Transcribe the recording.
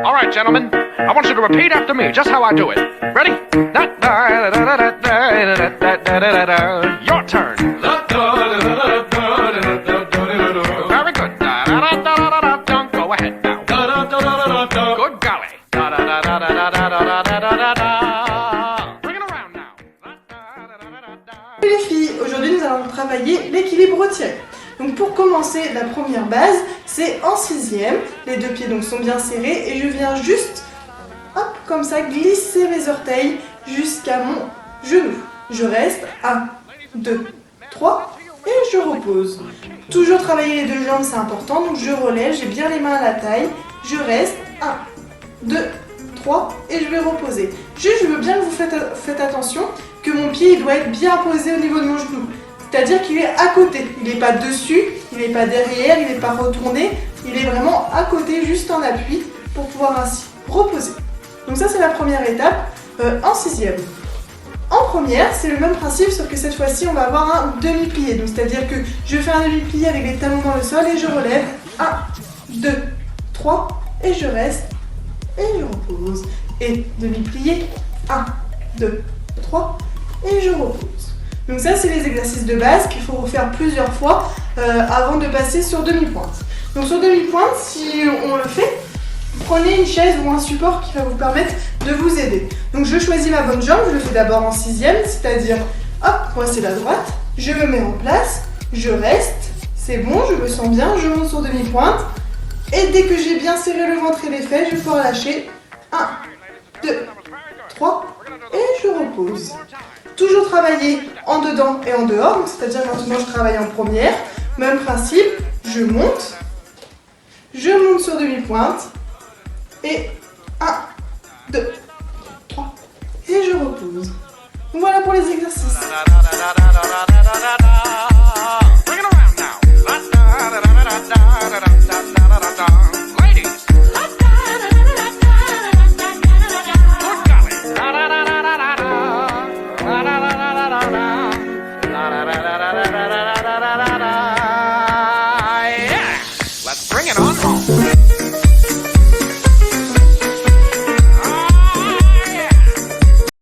All right, gentlemen, I want you to repeat after me, just how I do it. Ready? Your turn. Very good. Go ahead now. Good golly. Bring it around now. Les filles, aujourd'hui nous allons travailler l'équilibre au tiré. Donc pour commencer, la première base, c'est en sixième. Les deux pieds donc sont bien serrés et je viens juste, hop, comme ça, glisser mes orteils jusqu'à mon genou. Je reste 1, 2, 3 et je repose. Toujours travailler les deux jambes, c'est important. Donc je relève, j'ai bien les mains à la taille. Je reste 1, 2, 3 et je vais reposer. Juste, je veux bien que vous faites attention que mon pied il doit être bien posé au niveau de mon genou. C'est-à-dire qu'il est à côté, il n'est pas dessus, il n'est pas derrière, il n'est pas retourné, il est vraiment à côté, juste en appui, pour pouvoir ainsi reposer. Donc ça c'est la première étape en sixième. En première, c'est le même principe, sauf que cette fois-ci on va avoir un demi-plié. Donc c'est-à-dire que je fais un demi-plié avec les talons dans le sol et je relève 1, 2, 3 et je reste et je repose. Et demi-plié, 1, 2, 3 et je repose. Donc ça c'est les exercices de base qu'il faut refaire plusieurs fois avant de passer sur demi-pointe. Donc sur demi-pointe, si on le fait, prenez une chaise ou un support qui va vous permettre de vous aider. Donc je choisis ma bonne jambe, je le fais d'abord en sixième, c'est-à-dire hop, moi c'est la droite, je me mets en place, je reste, c'est bon, je me sens bien, je monte sur demi-pointe et dès que j'ai bien serré le ventre et les fesses, je peux relâcher 1, 2, 3 et je repose. Toujours travailler en dedans et en dehors, c'est-à-dire maintenant je travaille en première, même principe, je monte sur demi-pointe et 1, 2, 3 et je repose. Voilà pour les exercices.